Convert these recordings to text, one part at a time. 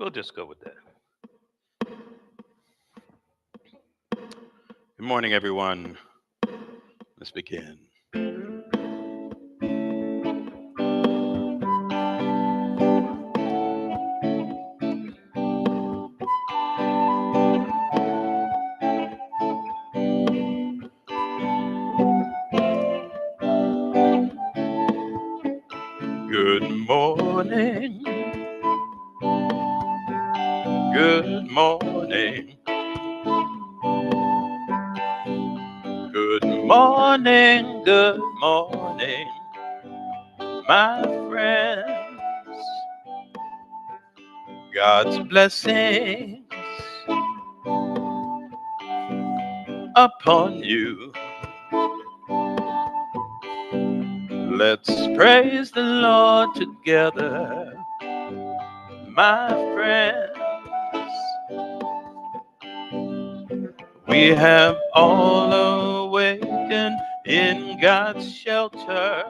We'll just go with that. Good morning, everyone. Let's begin. Good morning. Good morning. Good morning. Good morning, my friends. God's blessings upon you. Let's praise the Lord together, my friends. We have all awakened in God's shelter.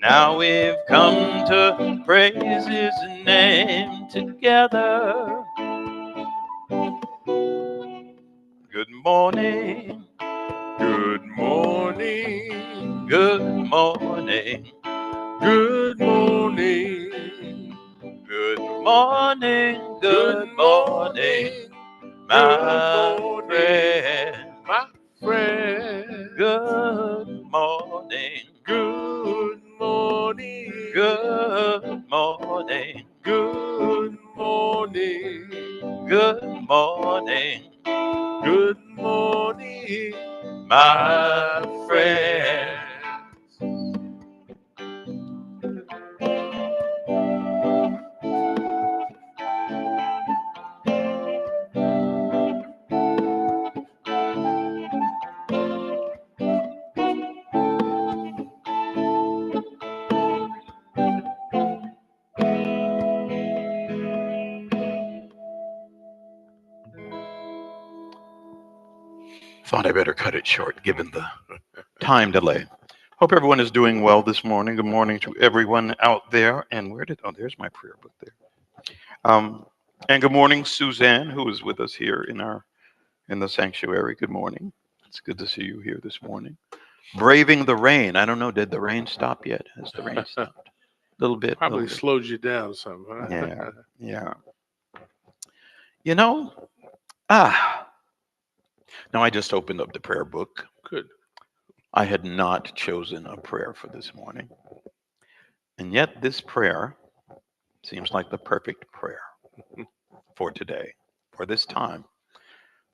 Now we've come to praise His name together. Good morning. Good morning. Good morning. Good morning. Good morning. Good morning, my friend. My friend. Good morning. Good morning. Good morning. Good morning. Good morning. Good morning, my friend. Thought I better cut it short given the time delay. Hope everyone is doing well this morning. Good morning to everyone out there. And there's my prayer book there. And good morning, Suzanne, who is with us here in the sanctuary. Good morning. It's good to see you here this morning. Braving the rain. I don't know, did the rain stop yet? Has the rain stopped? A little bit. Probably slowed you down some, huh? Yeah. You know, now I just opened up the prayer book. Good. I had not chosen a prayer for this morning. And yet this prayer seems like the perfect prayer for today, for this time.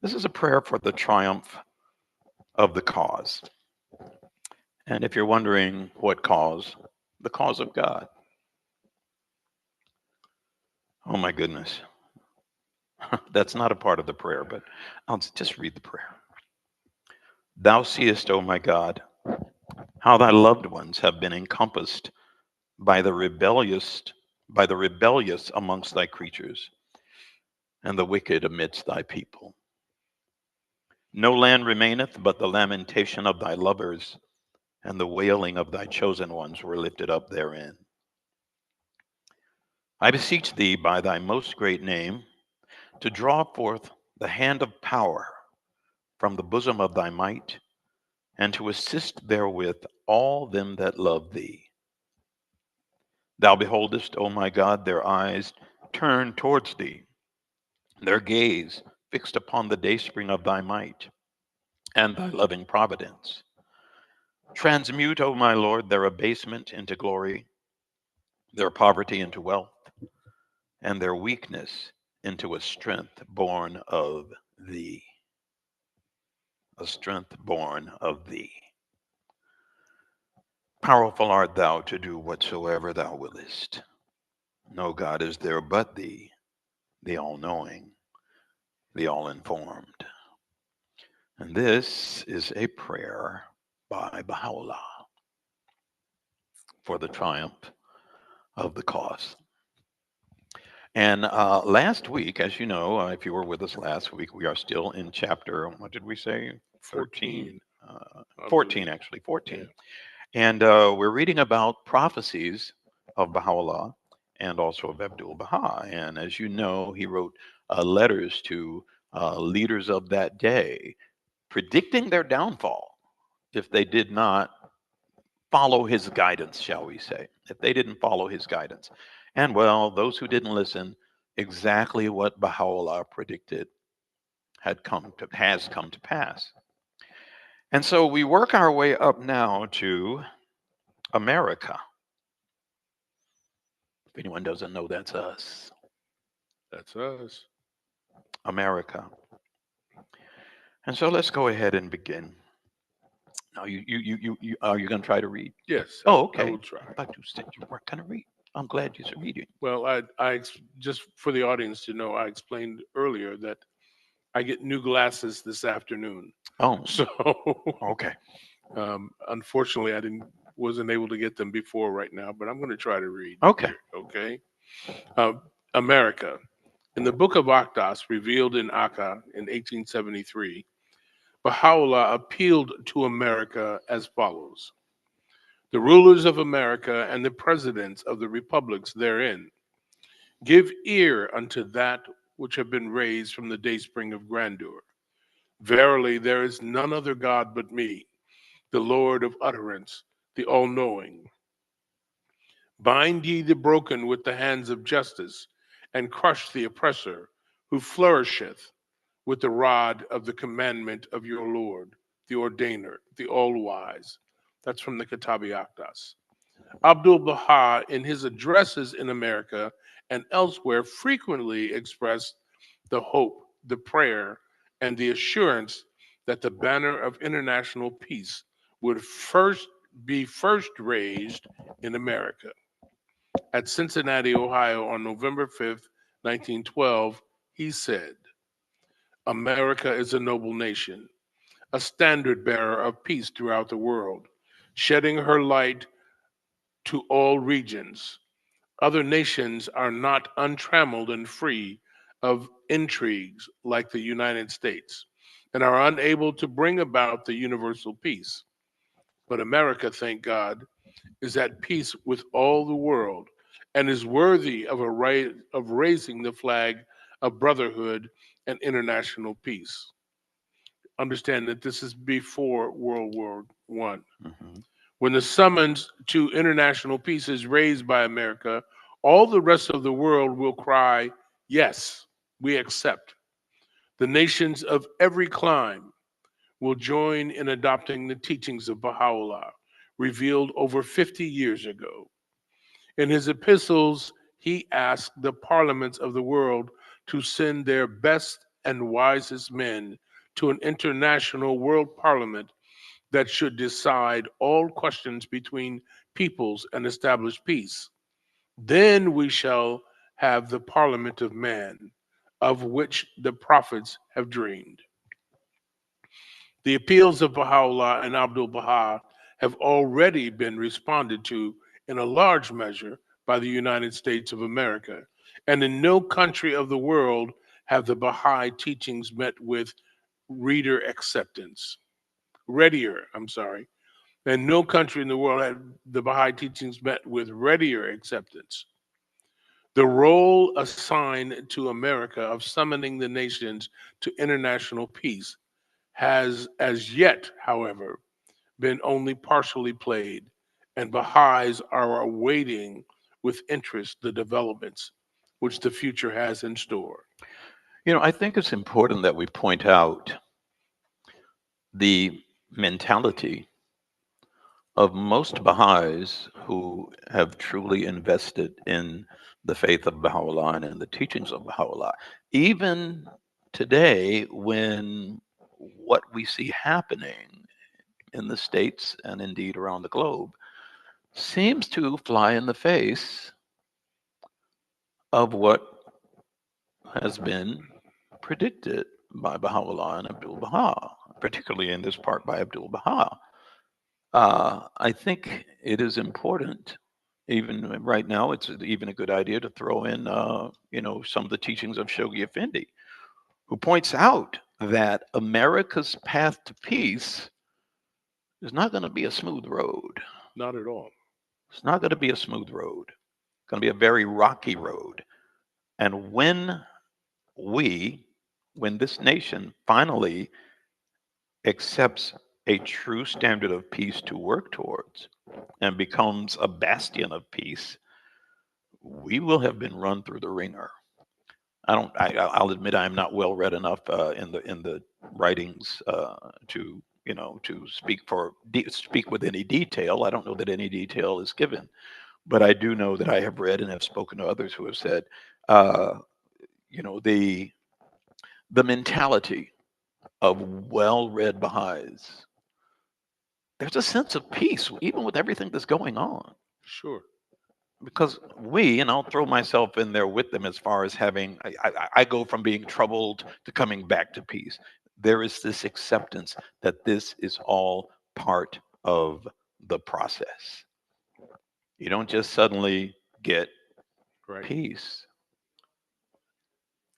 This is a prayer for the triumph of the cause. And if you're wondering what cause, the cause of God. Oh my goodness. That's not a part of the prayer, but I'll just read the prayer. Thou seest, O my God, how thy loved ones have been encompassed by the rebellious amongst thy creatures, and the wicked amidst thy people. No land remaineth, but the lamentation of thy lovers, and the wailing of thy chosen ones were lifted up therein. I beseech thee by thy most great name to draw forth the hand of power from the bosom of thy might, and to assist therewith all them that love thee. Thou beholdest, O my God, their eyes turned towards thee, their gaze fixed upon the dayspring of thy might and thy loving providence. Transmute, O my Lord, their abasement into glory, their poverty into wealth, and their weakness into a strength born of thee. A strength born of thee. Powerful art thou to do whatsoever thou willest. No God is there but thee, the all-knowing, the all-informed. And this is a prayer by Baha'u'llah for the triumph of the cause. And last week, as you know, if you were with us last week, we are still in chapter, what did we say? 14. 14, actually, 14. Yeah. And we're reading about prophecies of Baha'u'llah and also of Abdul Baha. And as you know, he wrote letters to leaders of that day, predicting their downfall if they did not follow his guidance, shall we say, if they didn't follow his guidance. And well, those who didn't listen, exactly what Baha'u'llah predicted has come to pass. And so we work our way up now to America. If anyone doesn't know, that's us, That's us. America. And so let's go ahead and begin. Now, you are you going to try to read? Yes, Oh, I will okay. try. I thought you said you weren't going to read. I'm glad you're reading. Well, just for the audience to know, I explained earlier that I get new glasses this afternoon. Oh, So, okay. unfortunately, I didn't wasn't able to get them before right now, but I'm going to try to read Okay. here. Okay, uh, America. In the Book of Akdas, revealed in Akka in 1873, Baha'u'llah appealed to America as follows: the rulers of America and the presidents of the republics therein, give ear unto that which have been raised from the dayspring of grandeur. Verily, there is none other God but me, the Lord of utterance, the all knowing. Bind ye the broken with the hands of justice, and crush the oppressor, who flourisheth with the rod of the commandment of your Lord, the ordainer, the all wise. That's from the Kitabi Akdas. Abdul Baha, in his addresses in America and elsewhere, frequently expressed the hope, the prayer, and the assurance that the banner of international peace would first raised in America. At Cincinnati, Ohio, on November 5th, 1912, he said, America is a noble nation, a standard bearer of peace throughout the world, shedding her light to all regions. Other nations are not untrammeled and free of intrigues like the United States, and are unable to bring about the universal peace. But America, thank God, is at peace with all the world and is worthy of of raising the flag of brotherhood and international peace. Understand that this is before World War One. Hmm. When the summons to international peace is raised by America, all the rest of the world will cry, yes, we accept. The nations of every clime will join in adopting the teachings of Baha'u'llah, revealed over 50 years ago. In his epistles, he asked the parliaments of the world to send their best and wisest men to an international world parliament that should decide all questions between peoples and establish peace. Then we shall have the parliament of man, of which the prophets have dreamed. The appeals of Baha'u'llah and Abdul Baha have already been responded to in a large measure by the United States of America, and in no country of the world have the Baha'i teachings met with reader acceptance. Readier, I'm sorry. And no country in the world had the Baha'i teachings met with readier acceptance. The role assigned to America of summoning the nations to international peace has as yet, however, been only partially played, and Baha'is are awaiting with interest the developments which the future has in store. You know, I think it's important that we point out the mentality of most Baha'is who have truly invested in the faith of Baha'u'llah and in the teachings of Baha'u'llah. Even today, when what we see happening in the States and indeed around the globe seems to fly in the face of what has been predicted by Baha'u'llah and Abdul Baha, particularly in this part by Abdul Baha. I think it is important, even right now, it's even a good idea to throw in, some of the teachings of Shoghi Effendi, who points out that America's path to peace is not going to be a smooth road. Not at all. It's not going to be a smooth road. going to be a very rocky road. And we, when this nation finally accepts a true standard of peace to work towards and becomes a bastion of peace, we will have been run through the ringer. I don't. I'll admit I am not well read enough in the writings to to speak with any detail. I don't know that any detail is given, but I do know that I have read and have spoken to others who have said, uh, the mentality of well-read Baha'is. There's a sense of peace even with everything that's going on. Sure. Because and I'll throw myself in there with them as far as having, I go from being troubled to coming back to peace. There is this acceptance that this is all part of the process. You don't just suddenly get Right. peace.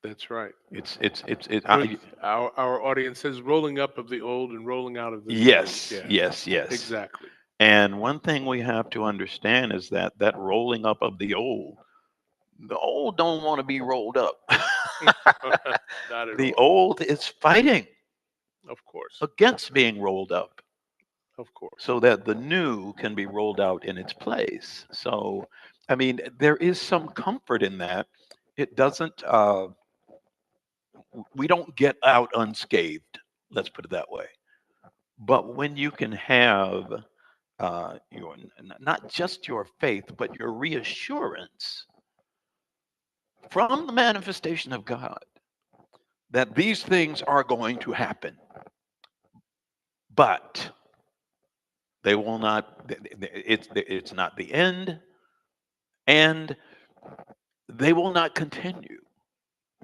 That's right. It's Well, our audience says rolling up of the old and rolling out of the new. yes, Yeah, yes, yes. exactly. And one thing we have to understand is that that rolling up of the old don't want to be rolled up. Not at The all. old is fighting Of course. against being rolled up Of course. so that the new can be rolled out in its place. So, I mean, there is some comfort in that. It doesn't, we don't get out unscathed, let's put it that way. But when you can have not just your faith, but your reassurance from the manifestation of God that these things are going to happen, but they will not, it's not the end, and they will not continue.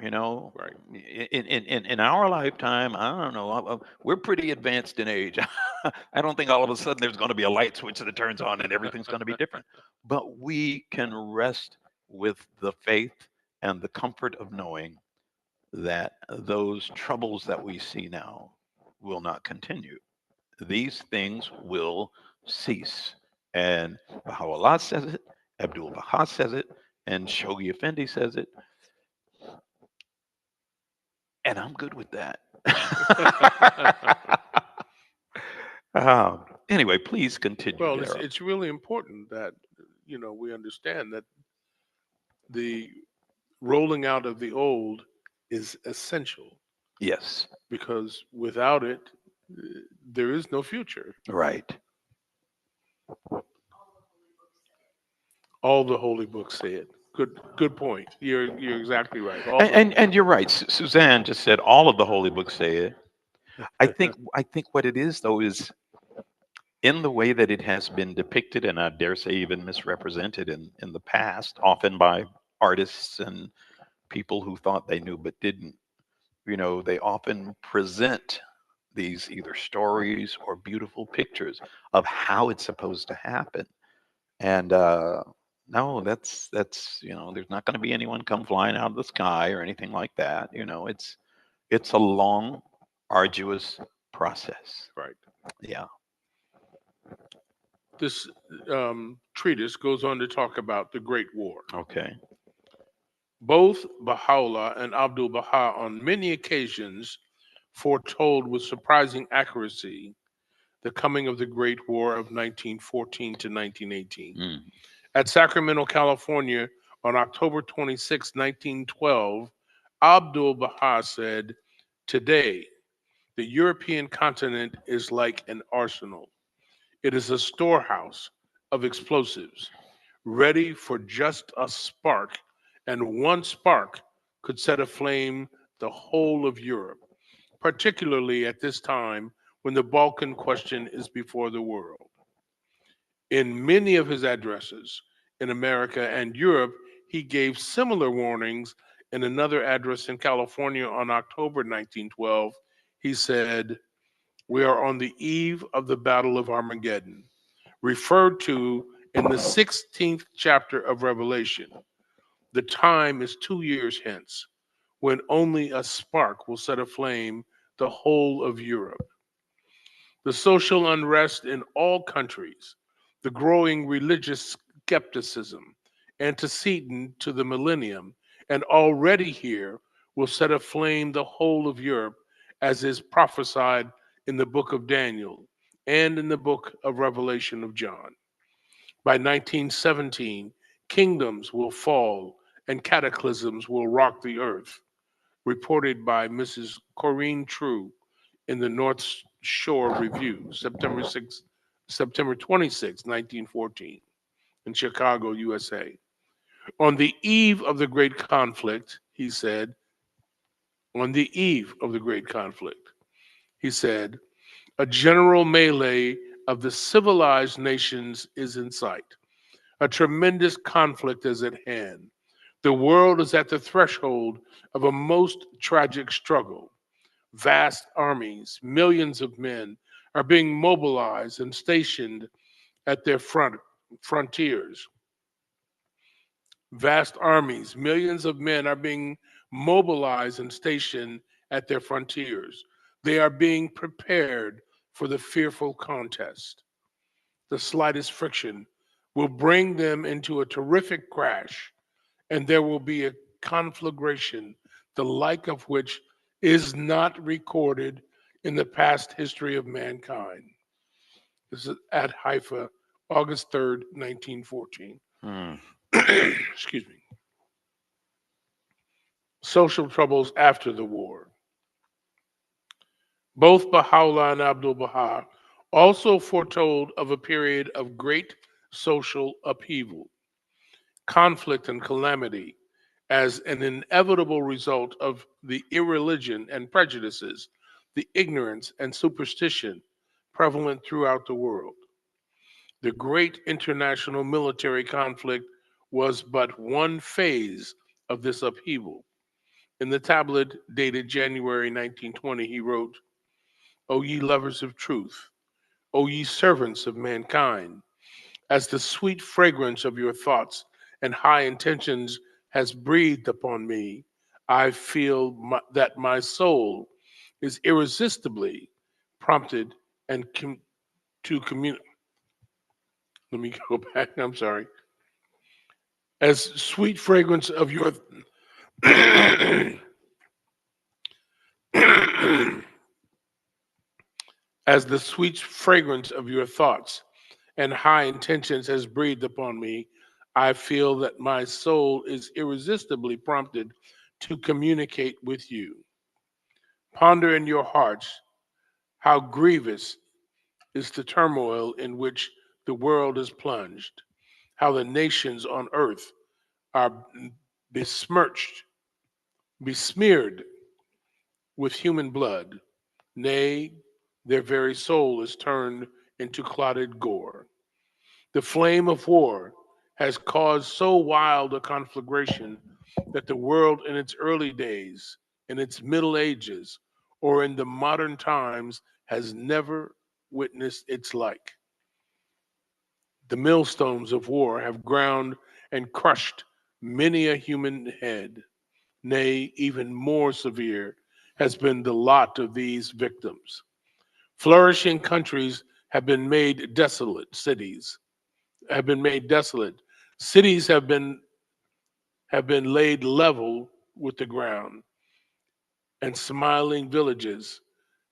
You know, Right. in our lifetime, I don't know, we're pretty advanced in age. I don't think all of a sudden there's going to be a light switch that turns on and everything's going to be different. But we can rest with the faith and the comfort of knowing that those troubles that we see now will not continue. These things will cease. And Baha'u'llah says it, Abdul Baha says it, and Shoghi Effendi says it, and I'm good with that. Anyway, please continue, Well, Daryl. it's really important that we understand that the rolling out of the old is essential Yes, because without it, there is no future. right. All the holy books say it. Good point. You're exactly right. All And the and you're right. Suzanne just said all of the holy books say it. I think what it is though is in the way that it has been depicted, and I dare say even misrepresented in the past, often by artists and people who thought they knew but didn't. They often present these either stories or beautiful pictures of how it's supposed to happen. And no, that's there's not going to be anyone come flying out of the sky or anything like that. It's a long, arduous process. right. Yeah. This treatise goes on to talk about the Great War. Okay. Both Baha'u'llah and Abdul Baha, on many occasions, foretold with surprising accuracy the coming of the Great War of 1914 to 1918. Mm. At Sacramento, California, on October 26, 1912, Abdul Baha said, "Today, the European continent is like an arsenal. It is a storehouse of explosives, ready for just a spark, and one spark could set aflame the whole of Europe, particularly at this time when the Balkan question is before the world." In many of his addresses in America and Europe, he gave similar warnings. In another address in California on October 1912, he said, "We are on the eve of the Battle of Armageddon, referred to in the 16th chapter of Revelation. The time is 2 years hence, when only a spark will set aflame the whole of Europe. The social unrest in all countries, the growing religious skepticism, antecedent to the millennium, and already here will set aflame the whole of Europe, as is prophesied in the book of Daniel and in the book of Revelation of John. By 1917, kingdoms will fall and cataclysms will rock the earth, reported by Mrs. Corinne True in the North Shore Review, September 26, 1914, in Chicago, USA. On the eve of the great conflict, he said, on the eve of the great conflict, he said, a general melee of the civilized nations is in sight. A tremendous conflict is at hand. The world is at the threshold of a most tragic struggle. Vast armies, millions of men, are being mobilized and stationed at their frontiers. Vast armies, millions of men are being mobilized and stationed at their frontiers. They are being prepared for the fearful contest. The slightest friction will bring them into a terrific crash, and there will be a conflagration, the like of which is not recorded in the past history of mankind. This is at Haifa, August 3rd, 1914. Hmm. Excuse me. Social troubles after the war. Both Baha'u'llah and Abdul Baha also foretold of a period of great social upheaval, conflict, and calamity as an inevitable result of the irreligion and prejudices, the ignorance and superstition prevalent throughout the world. The great international military conflict was but one phase of this upheaval. In the tablet dated January 1920, he wrote, O ye lovers of truth, O ye servants of mankind, as the sweet fragrance of your thoughts and high intentions has breathed upon me, I feel that my soul is irresistibly prompted and to communicate. Let me go back. I'm sorry. As sweet fragrance of your as the sweet fragrance of your thoughts and high intentions has breathed upon me, I feel that my soul is irresistibly prompted to communicate with you. Ponder in your hearts how grievous is the turmoil in which the world is plunged, how the nations on earth are besmirched, besmeared with human blood. Nay, their very soul is turned into clotted gore. The flame of war has caused so wild a conflagration that the world in its early days, in its Middle Ages, or in the modern times has never witnessed its like. The millstones of war have ground and crushed many a human head. Nay, even more severe has been the lot of these victims. Flourishing countries have been made desolate. Cities have been laid level with the ground, and smiling villages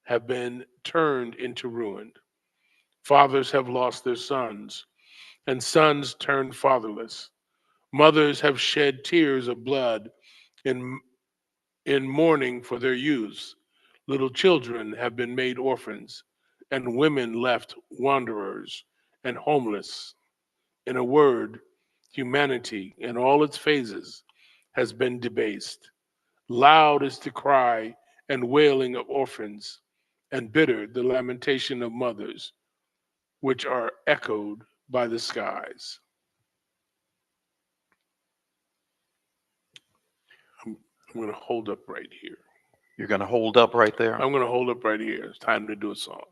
have been turned into ruin. Fathers have lost their sons, and sons turned fatherless. Mothers have shed tears of blood in, in mourning for their youths. Little children have been made orphans, and women left wanderers and homeless. In a word, humanity in all its phases has been debased. Loud is the cry and wailing of orphans, and bitter the lamentation of mothers, which are echoed by the skies. I'm going to hold up right here. You're going to hold up right there? I'm going to hold up right here. It's time to do a song.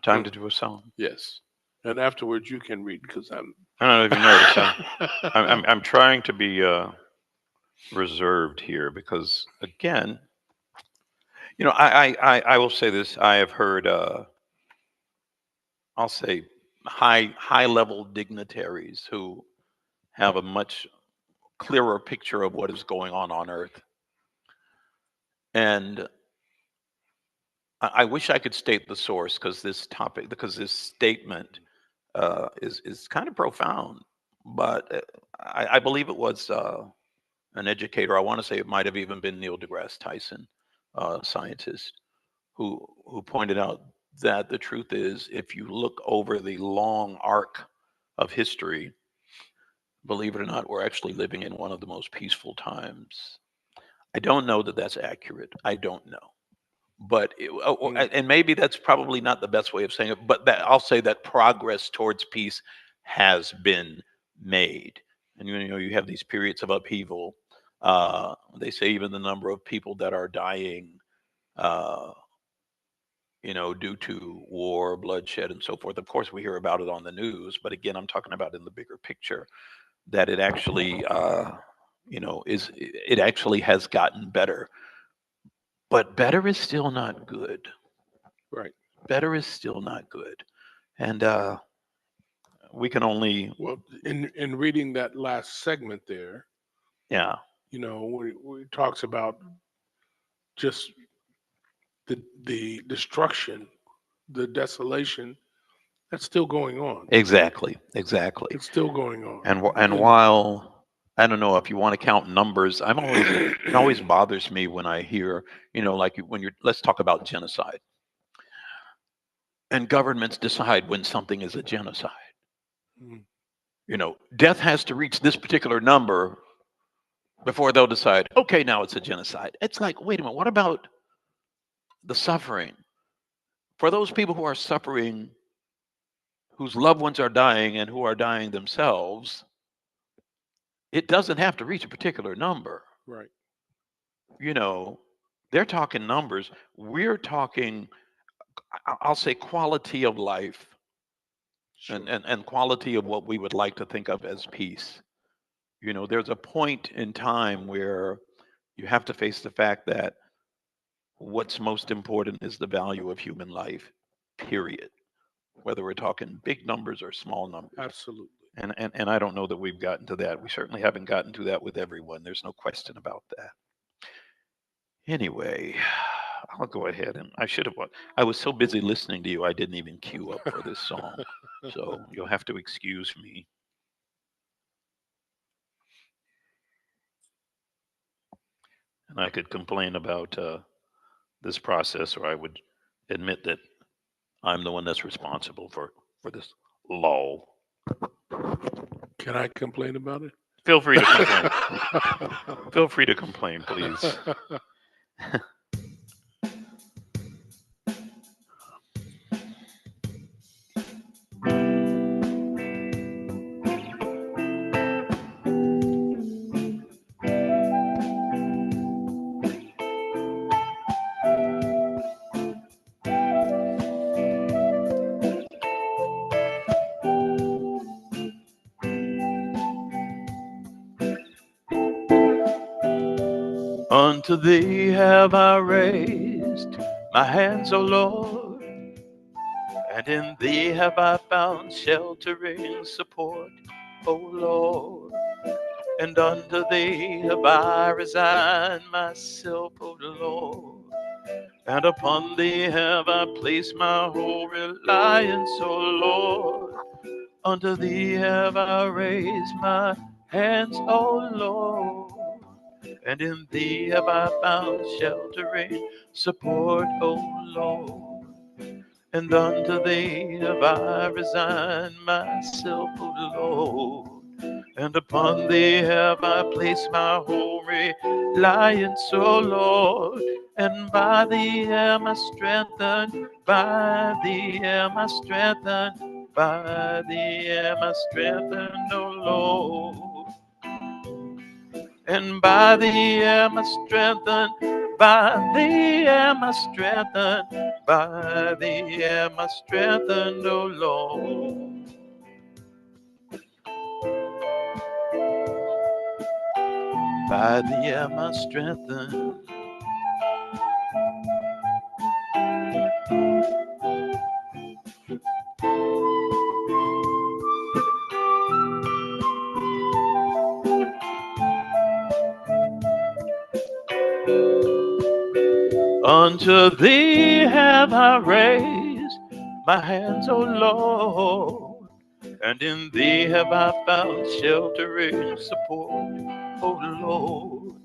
Time to do a song. Yes. And afterwards, you can read because I don't know if you notice. I'm trying to be reserved here because, again, I will say this. I have heard, I'll say, high level dignitaries who have a much clearer picture of what is going on earth. And I wish I could state the source because this statement is kind of profound. But I believe it was an educator. I want to say it might have even been Neil deGrasse Tyson, scientist, who pointed out that the truth is, if you look over the long arc of history, believe it or not, we're actually living in one of the most peaceful times. I don't know that that's accurate. I don't know. But Mm, and maybe that's probably not the best way of saying it, but that I'll say that progress towards peace has been made. And you have these periods of upheaval. They say even the number of people that are dying, uh, due to war, bloodshed, and so forth. Of course, we hear about it on the news, but again, I'm talking about in the bigger picture that it actually, is it actually has gotten better. But better is still not good. right. Better is still not good. And we can only, Well, in reading that last segment there, yeah, where it talks about just the destruction, the desolation that's still going on. exactly, exactly. It's still going on. And And while I don't know if you want to count numbers, it always bothers me when I hear, like when you're, let's talk about genocide, and governments decide when something is a genocide. Mm, Death has to reach this particular number before they'll decide, okay, now it's a genocide. It's like, wait a minute, what about the suffering? For those people who are suffering, whose loved ones are dying and who are dying themselves, it doesn't have to reach a particular number. right. You know, they're talking numbers. We're talking, I'll say, quality of life and, Sure. and, and quality of what we would like to think of as peace. There's a point in time where you have to face the fact that what's most important is the value of human life, period. Whether we're talking big numbers or small numbers. Absolutely. And I don't know that we've gotten to that. We certainly haven't gotten to that with everyone. There's no question about that. Anyway, I'll go ahead and I should have. I was so busy listening to you, I didn't even queue up for this song. So you'll have to excuse me. And I could complain about this process, or I would admit that I'm the one that's responsible for this lull. Can I complain about it? Feel free to complain. Feel free to complain, please. Unto thee have I raised my hands, O Lord, and in thee have I found sheltering support, O Lord. And unto thee have I resigned myself, O Lord. And upon thee have I placed my whole reliance, O Lord. Unto thee have I raised my hands, O Lord. And in thee have I found sheltering support, O Lord. And unto thee have I resigned myself, O Lord. And upon thee have I placed my whole reliance, O Lord. And by thee am I strengthened, by thee am I strengthened, by thee am I strengthened, O Lord. And by thee am I strengthened, by thee am I strengthened, by thee am I strengthened, O Lord. By thee am I strengthened. Unto thee have I raised my hands, O Lord, and in thee have I found sheltering support, O Lord.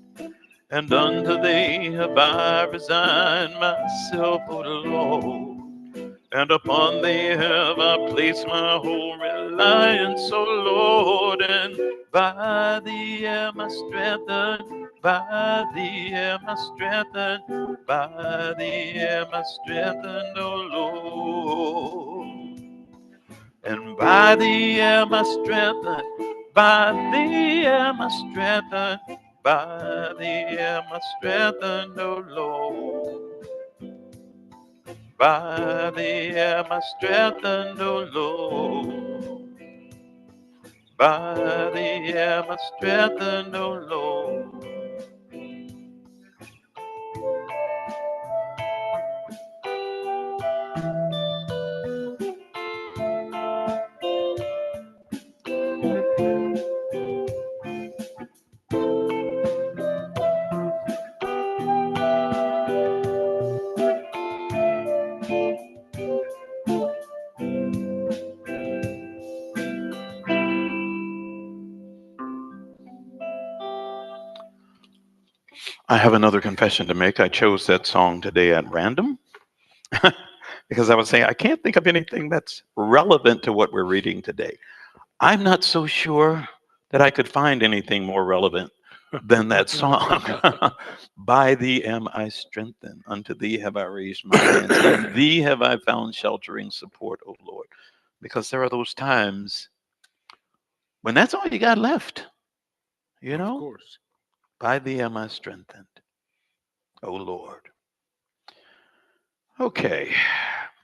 And unto thee have I resigned myself, O Lord. And upon thee have I placed my whole reliance, O Lord. And by thee am I strengthened, by thee am I strengthened, by thee am I strengthened, O Lord. And by thee am I strengthened, by thee am I strengthened, by thee am I strengthened, O Lord. By thee am I strengthened, O Lord. By thee am I strengthened, O Lord. I have another confession to make. I chose that song today at random because I was saying I can't think of anything that's relevant to what we're reading today. I'm not so sure that I could find anything more relevant than that song. By thee am I strengthened, unto thee have I raised my hands, in thee have I found sheltering support, O Lord. Because there are those times when that's all you got left, you Of know? course. By thee am I strengthened, O Lord. Okay,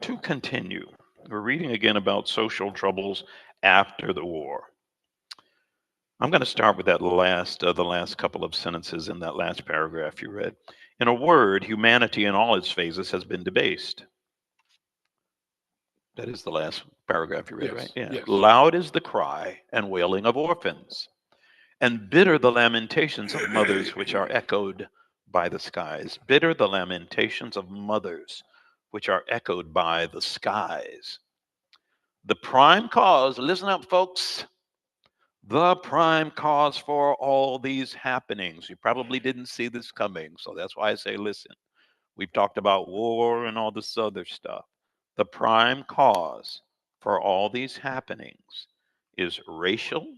to continue, we're reading again about social troubles after the war. I'm going to start with the last couple of sentences in that last paragraph you read. In a word, humanity in all its phases has been debased. That is the last paragraph you read, right? Yes. Yeah. Yes. Loud is the cry and wailing of orphans, and bitter the lamentations of mothers which are echoed by the skies. Bitter the lamentations of mothers which are echoed by the skies. The prime cause, listen up, folks, the prime cause for all these happenings. You probably didn't see this coming, so that's why I say listen. We've talked about war and all this other stuff. The prime cause for all these happenings is racial,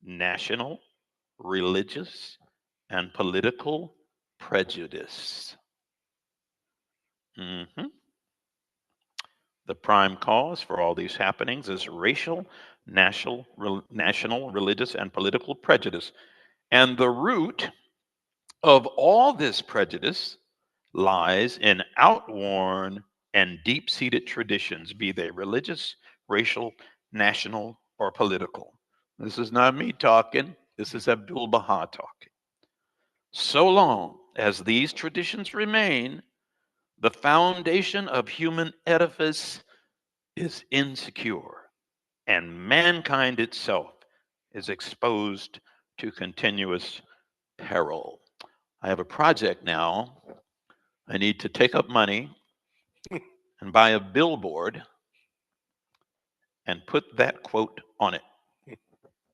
national, religious, and political prejudice. Mhm. The prime cause for all these happenings is racial, national, religious, and political prejudice. And the root of all this prejudice lies in outworn and deep seated traditions, be they religious, racial, national, or political. This is not me talking, this is Abdul Baha talking. So long as these traditions remain, the foundation of human edifice is insecure, and mankind itself is exposed to continuous peril. I have a project now. I need to take up money and buy a billboard and put that quote on it.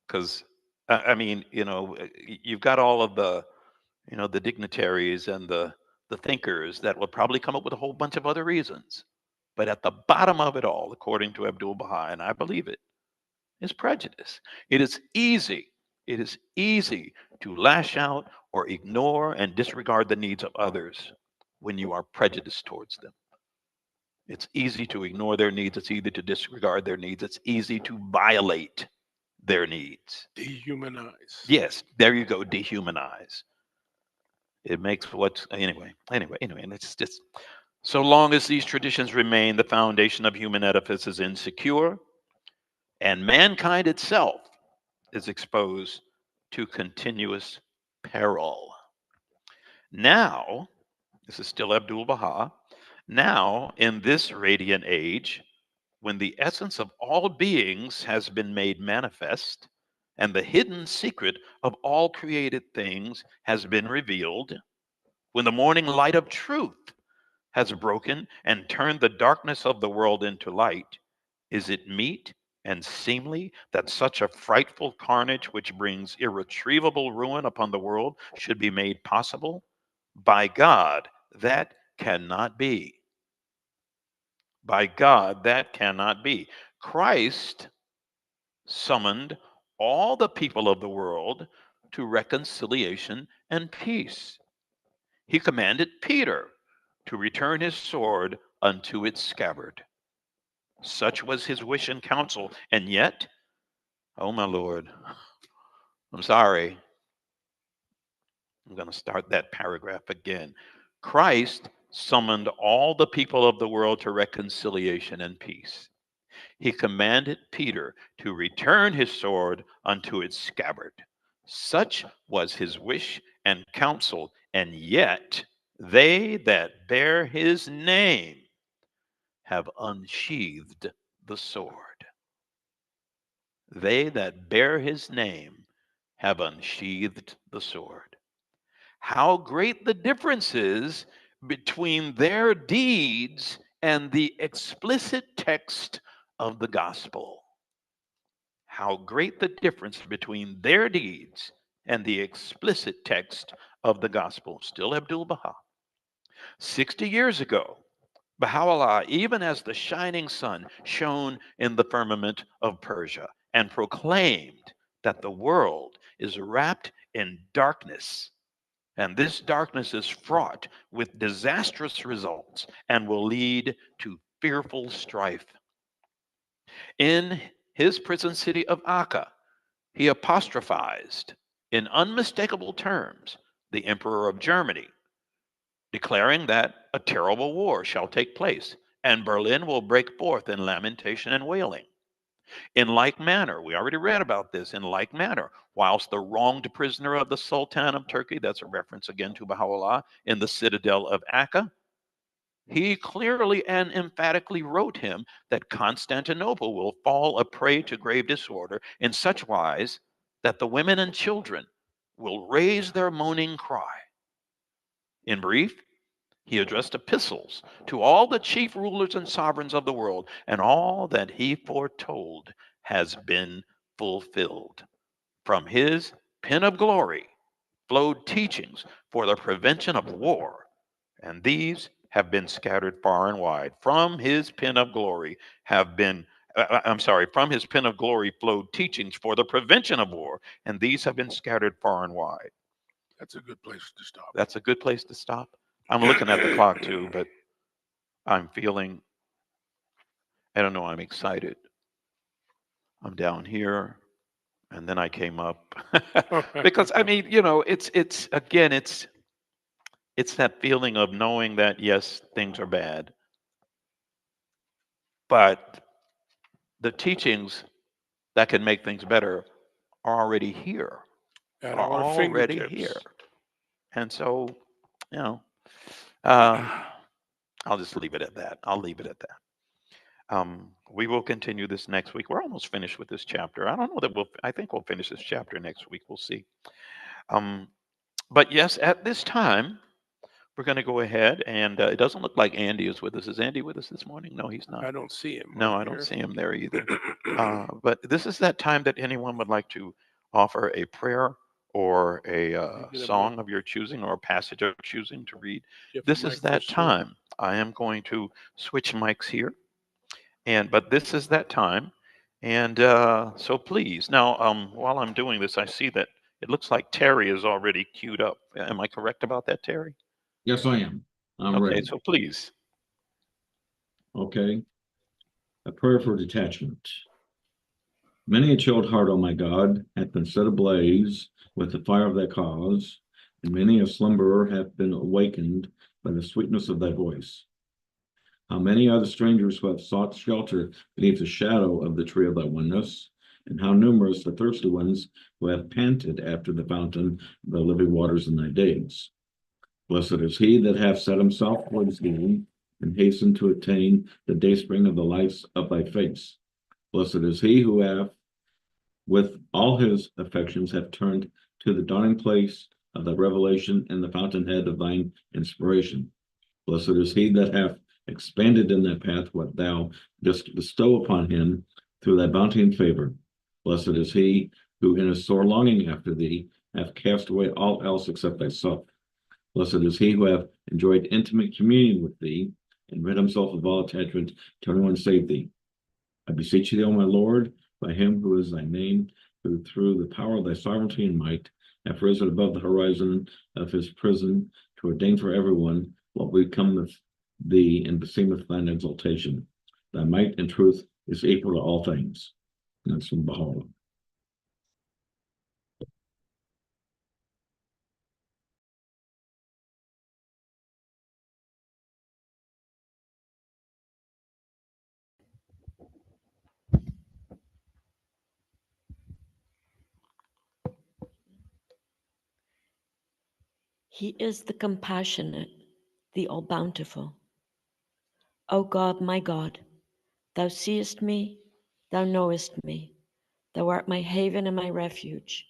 Because, I mean, you've got all of the dignitaries and the thinkers that will probably come up with a whole bunch of other reasons. But at the bottom of it all, according to Abdul Baha, and I believe it, is prejudice. It is easy. It is easy to lash out or ignore and disregard the needs of others when you are prejudiced towards them. It's easy to ignore their needs. It's easy to disregard their needs. It's easy to violate their needs. Dehumanize. Yes, there you go, dehumanize. It makes what's anyway, and it's just so long as these traditions remain, the foundation of human edifice is insecure, and mankind itself is exposed to continuous peril. Now, this is still Abdul Baha, now in this radiant age, when the essence of all beings has been made manifest, and the hidden secret of all created things has been revealed, when the morning light of truth has broken and turned the darkness of the world into light, is it meet and seemly that such a frightful carnage which brings irretrievable ruin upon the world should be made possible? By God, that cannot be. By God, that cannot be. Christ summoned all the people of the world to reconciliation and peace. He commanded Peter to return his sword unto its scabbard. Such was his wish and counsel. And yet, oh my Lord, I'm sorry, I'm going to start that paragraph again. Christ summoned all the people of the world to reconciliation and peace. He commanded Peter to return his sword unto its scabbard. Such was his wish and counsel, and yet they that bear his name have unsheathed the sword. They that bear his name have unsheathed the sword. How great the difference is between their deeds and the explicit text of the gospel. How great the difference between their deeds and the explicit text of the gospel. Still Abdul Baha. 60 years ago, Baha'u'llah, even as the shining sun, shone in the firmament of Persia and proclaimed that the world is wrapped in darkness. And this darkness is fraught with disastrous results and will lead to fearful strife. In his prison city of Akka, he apostrophized in unmistakable terms the Emperor of Germany, declaring that a terrible war shall take place, and Berlin will break forth in lamentation and wailing. In like manner, we already read about this, in like manner, whilst the wronged prisoner of the Sultan of Turkey, that's a reference again to Baha'u'llah, in the citadel of Akka, he clearly and emphatically wrote him that Constantinople will fall a prey to grave disorder in such wise that the women and children will raise their moaning cry. In brief, he addressed epistles to all the chief rulers and sovereigns of the world, and all that he foretold has been fulfilled. From his pen of glory flowed teachings for the prevention of war, and these have been scattered far and wide. From his pen of glory have been I'm sorry, from his pen of glory flowed teachings for the prevention of war, and these have been scattered far and wide. That's a good place to stop. That's a good place to stop. I'm looking at the clock too, but I'm feeling, I don't know, I'm excited. I'm down here, and then I came up because I mean, it's again, it's that feeling of knowing that yes, things are bad, but the teachings that can make things better are already here, At are our already here. fingertips. And so, you know, uh, I'll just leave it at that. I'll leave it at that. We will continue this next week. We're almost finished with this chapter. I don't know that I think we'll finish this chapter next week. We'll see. Um, but yes, at this time, we're going to go ahead and it doesn't look like Andy is with us. Is Andy with us this morning? No, he's not. I don't see him No, on I don't here. see him there either. But this is that time that anyone would like to offer a prayer or a Get a mic, song of your choosing or a passage of choosing to read. get a This mic is for that Sue. time. I am going to switch mics here, but this is that time, and so please. Now, while I'm doing this, I see that it looks like Terry is already queued up. Am I correct about that, Terry? Yes, I am. I'm Okay, ready. so please. Okay. A prayer for detachment. Many a chilled heart, O my God, hath been set ablaze with the fire of thy cause, and many a slumberer hath been awakened by the sweetness of thy voice. How many are the strangers who have sought shelter beneath the shadow of the tree of thy oneness, and how numerous the thirsty ones who have panted after the fountain of the living waters in thy days. Blessed is he that hath set himself towards thee, and hastened to attain the dayspring of the lights of thy face. Blessed is he who hath, with all his affections, have turned to the dawning place of thy revelation and the fountainhead of thine inspiration. Blessed is he that hath expanded in that path what thou dost bestow upon him through thy bounty and favor. Blessed is he who in his sore longing after thee hath cast away all else except thyself. Blessed is he who hath enjoyed intimate communion with thee and rid himself of all attachment to anyone save thee. I beseech thee, O my Lord, by him who is thy name, who through the power of thy sovereignty and might hath risen above the horizon of his prison to ordain for everyone what becometh thee and beseemeth thine exaltation. Thy might and truth is equal to all things. And that's from Baha'u'llah. He is the compassionate, the all bountiful. O God, my God, thou seest me, thou knowest me, thou art my haven and my refuge.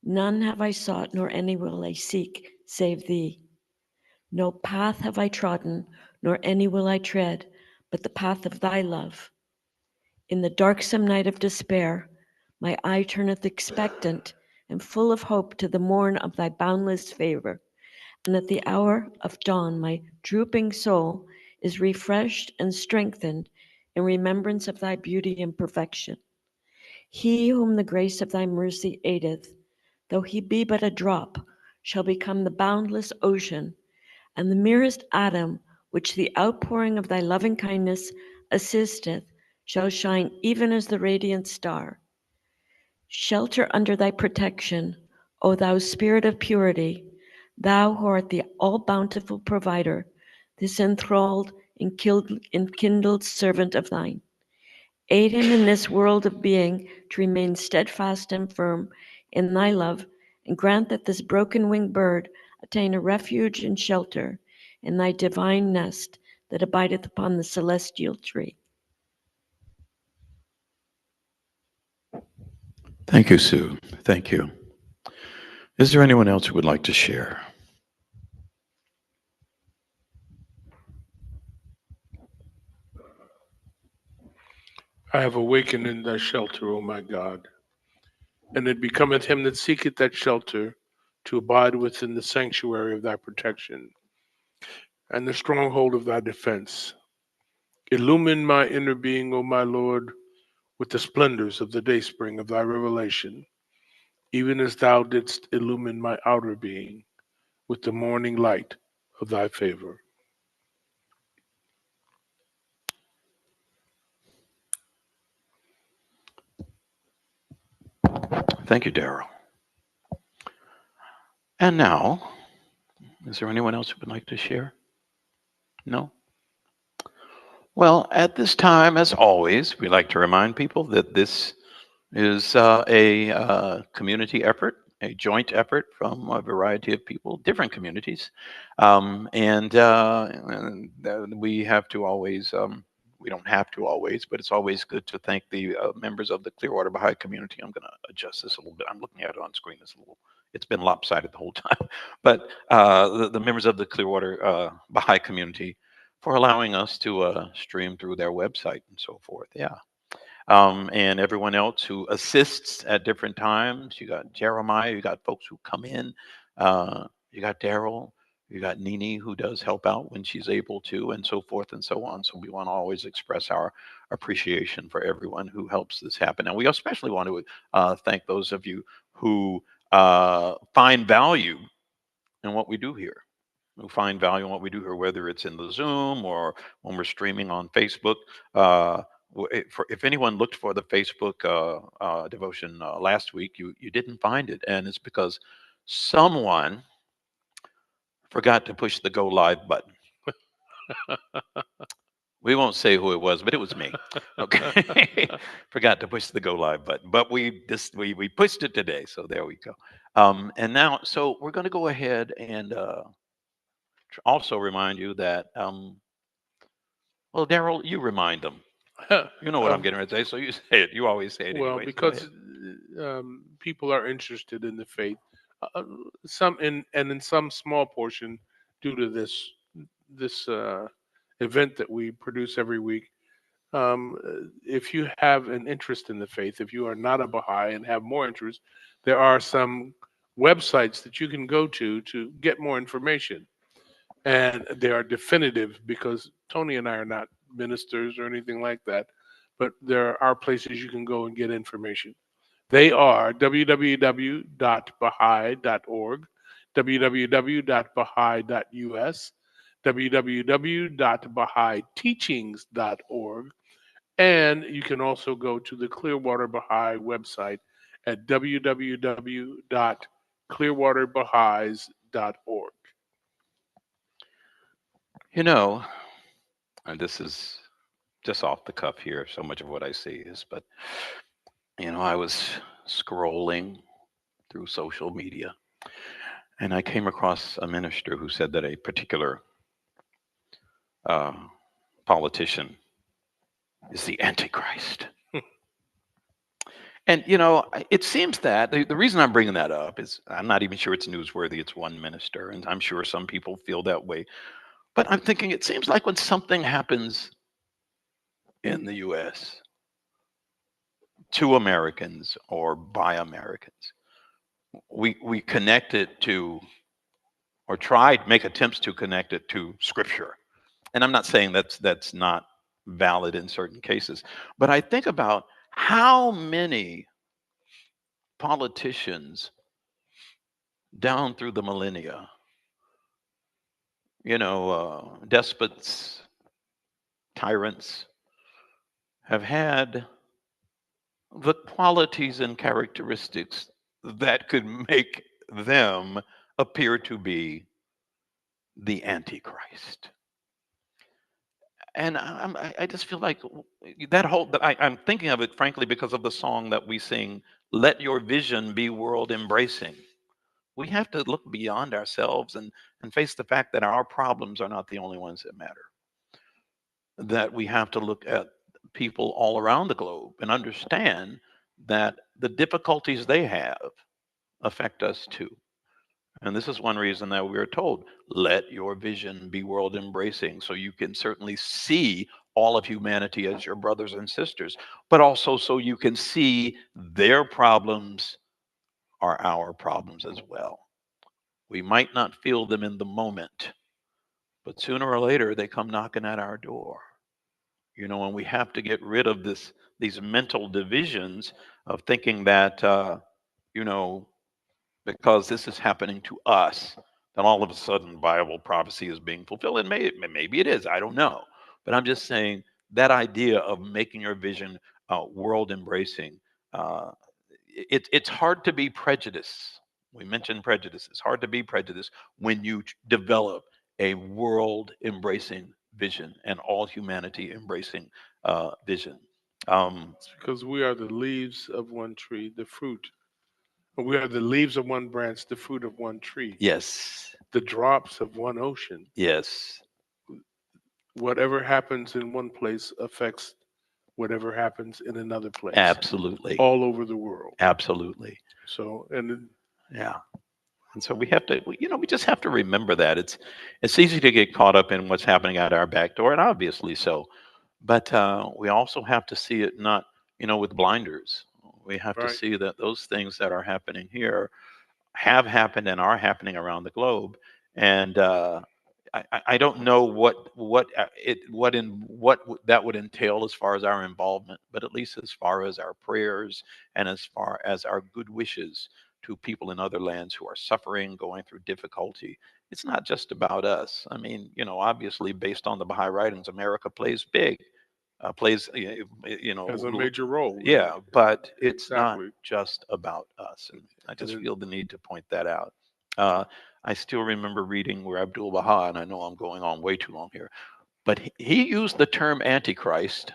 None have I sought, nor any will I seek, save thee. No path have I trodden, nor any will I tread, but the path of thy love. In the darksome night of despair, my eye turneth expectant and full of hope to the morn of thy boundless favor. And at the hour of dawn, my drooping soul is refreshed and strengthened in remembrance of thy beauty and perfection. He whom the grace of thy mercy aideth, though he be but a drop, shall become the boundless ocean, and the merest atom which the outpouring of thy loving kindness assisteth shall shine even as the radiant star. Shelter under thy protection, O thou spirit of purity, thou who art the all-bountiful provider, this enthralled, enkindled servant of thine. Aid him in this world of being to remain steadfast and firm in thy love, and grant that this broken-winged bird attain a refuge and shelter in thy divine nest that abideth upon the celestial tree. Thank you, Sue. Thank you. Is there anyone else who would like to share? I have awakened in thy shelter, O my God, and it becometh him that seeketh that shelter to abide within the sanctuary of thy protection and the stronghold of thy defense. Illumine my inner being, O my Lord, with the splendors of the dayspring of thy revelation, even as thou didst illumine my outer being with the morning light of thy favor. Thank you, Daryl. And now, is there anyone else who would like to share? No? Well, at this time, as always, we like to remind people that this is a community effort, a joint effort from a variety of people, different communities. We have to always, we don't have to always, but it's always good to thank the members of the Clearwater Baha'i community. I'm going to adjust this a little bit. I'm looking at it on screen. It's been lopsided the whole time. But the members of the Clearwater Baha'i community for allowing us to stream through their website and so forth. Yeah. And everyone else who assists at different times. You got Jeremiah, you got folks who come in, you got Daryl, you got Nini who does help out when she's able to, and so forth and so on. So we want to always express our appreciation for everyone who helps this happen. And we especially want to thank those of you who find value in what we do here. Who find value in what we do here, whether it's in the Zoom or when we're streaming on Facebook. Uh, if anyone looked for the Facebook devotion last week, you didn't find it, and it's because someone forgot to push the go live button. We won't say who it was, but it was me. Okay, forgot to push the go live button, but we pushed it today, so there we go. And now, so we're going to go ahead and also remind you that. Well, Daryl, you remind them. You know what I'm getting ready to say, so you say it. You always say it Well, anyway. So go ahead. because people are interested in the faith, some in some small portion due to this this event that we produce every week. If you have an interest in the faith, if you are not a Baha'i and have more interest, there are some websites that you can go to get more information. And they are definitive because Tony and I are not ministers or anything like that, but there are places you can go and get information. They are www.baha'i.org, www.baha'i.us, www.bahaiteachings.org, and you can also go to the Clearwater Baha'i website at www.clearwaterbaha'is.org. You know, and this is just off the cuff here, so much of what I see is, but, I was scrolling through social media and I came across a minister who said that a particular uh, politician is the Antichrist. And, it seems that the reason I'm bringing that up is I'm not even sure it's newsworthy. It's one minister, and I'm sure some people feel that way. But I'm thinking it seems like when something happens in the US to Americans or by Americans, we connect it to, or try to make attempts to connect it to Scripture. And I'm not saying that's not valid in certain cases, but I think about how many politicians down through the millennia, despots, tyrants, have had the qualities and characteristics that could make them appear to be the Antichrist. And I just feel like I'm thinking of it, frankly, because of the song that we sing, Let Your Vision Be World Embracing. We have to look beyond ourselves and face the fact that our problems are not the only ones that matter. That we have to look at people all around the globe and understand that the difficulties they have affect us too. And this is one reason that we are told, let your vision be world embracing, so you can certainly see all of humanity as your brothers and sisters, but also so you can see their problems are our problems as well. We might not feel them in the moment, but sooner or later they come knocking at our door. And we have to get rid of these mental divisions of thinking that you know because this is happening to us, then all of a sudden Bible prophecy is being fulfilled. And maybe it is. I don't know. But I'm just saying that idea of making your vision world embracing, uh, it's hard to be prejudiced. We mentioned prejudice. It's hard to be prejudiced when you develop a world embracing vision and all humanity embracing vision. Um, It's because we are the leaves of one tree, the fruit. We are the leaves of one branch, the fruit of one tree, yes, the drops of one ocean. yes, Whatever happens in one place affects whatever happens in another place absolutely, all over the world. absolutely. So, and Yeah. And so we have to, we just have to remember that it's easy to get caught up in what's happening at our back door, and obviously so. But we also have to see it not, with blinders. We have to right, see that those things that are happening here have happened and are happening around the globe. And I don't know what that would entail as far as our involvement, but at least as far as our prayers and as far as our good wishes to people in other lands who are suffering, going through difficulty. It's not just about us. I mean, obviously based on the Baha'i writings, America plays big, plays, has a major role in yeah, but it's not exactly. just about us. And I And just then, feel the need to point that out. Uh, I still remember reading where Abdul Baha, and I know I'm going on way too long here, but he used the term Antichrist,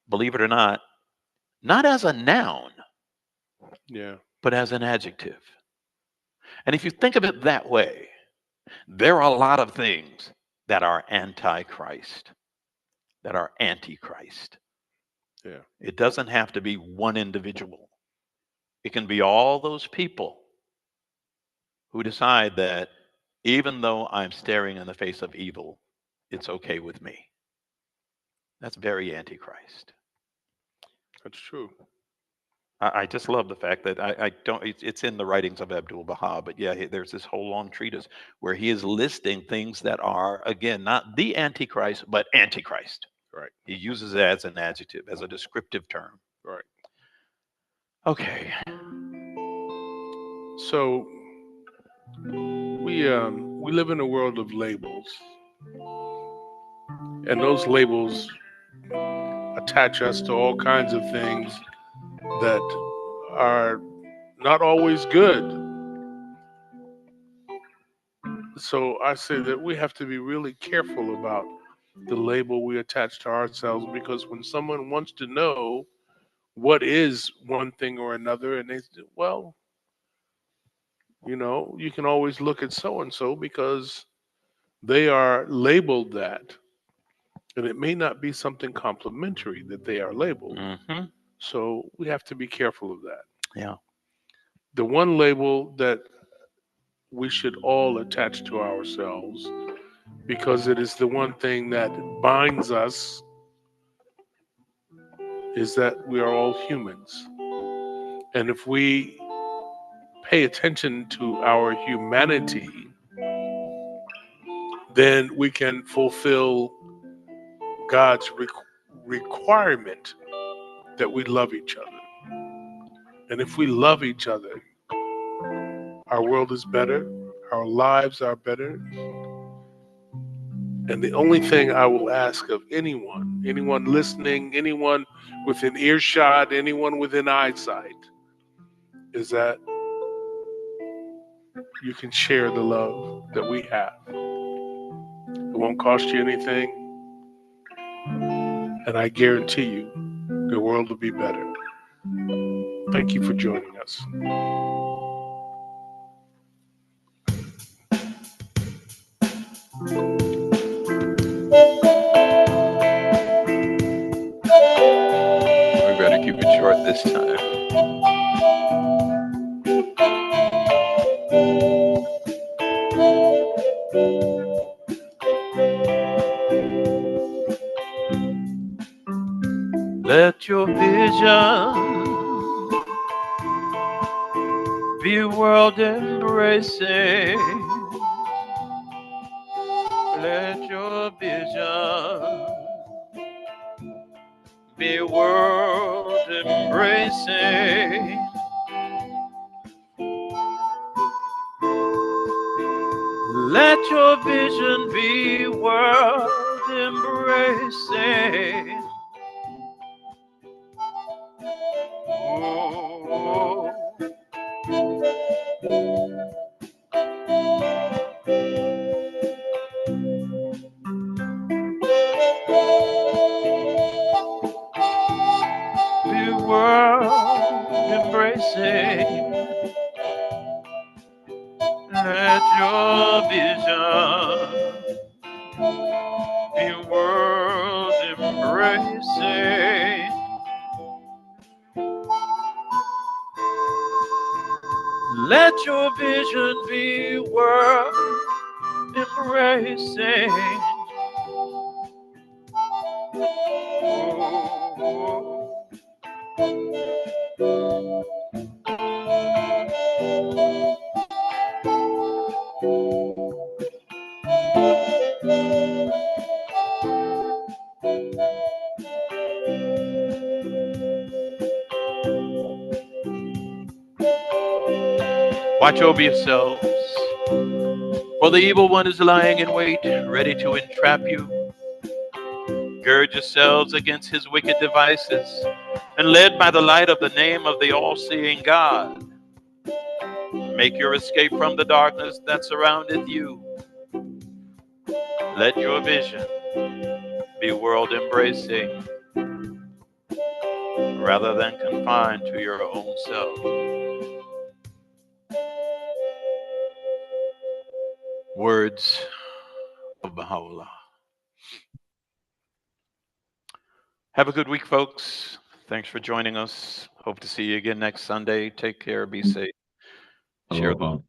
believe it or not as a noun, yeah, but as an adjective. And if you think of it that way, there are a lot of things that are antichrist, that are antichrist. yeah, It doesn't have to be one individual. It can be all those people who decide that even though I'm staring in the face of evil, it's okay with me. That's very antichrist. That's true. I just love the fact that I don't, it's in the writings of Abdul Baha, but yeah, there's this whole long treatise where he is listing things that are, again, not the Antichrist, but Antichrist. Right. He uses it as an adjective, as a descriptive term. Right. Okay. So we live in a world of labels, and those labels attach us to all kinds of things that are not always good. So I say that we have to be really careful about the label we attach to ourselves, because when someone wants to know what is one thing or another, and they say, well, you can always look at so and so because they are labeled that, and it may not be something complimentary that they are labeled. Mm-hmm. So we have to be careful of that. Yeah. The one label that we should all attach to ourselves, because it is the one thing that binds us, is that we are all humans. And if we pay attention to our humanity, then we can fulfill God's requirement that we love each other. And if we love each other, our world is better, our lives are better. And the only thing I will ask of anyone listening, anyone within earshot, anyone within eyesight, is that you can share the love that we have. It won't cost you anything, and I guarantee you the world will be better. Thank you for joining us. We better keep it short this time. Let your vision be world embracing. Let your vision be world embracing. Let your vision be world embracing. Oh, be world embracing. Let your vision be world embracing. Let your vision be world embracing. Oh, watch over yourselves, for the evil one is lying in wait, ready to entrap you. Gird yourselves against his wicked devices, and led by the light of the name of the all-seeing God, make your escape from the darkness that surroundeth you. Let your vision be world-embracing, rather than confined to your own self. Words of Baha'u'llah. Have a good week, folks. Thanks for joining us. Hope to see you again next Sunday. Take care. Be safe. Share Aloha.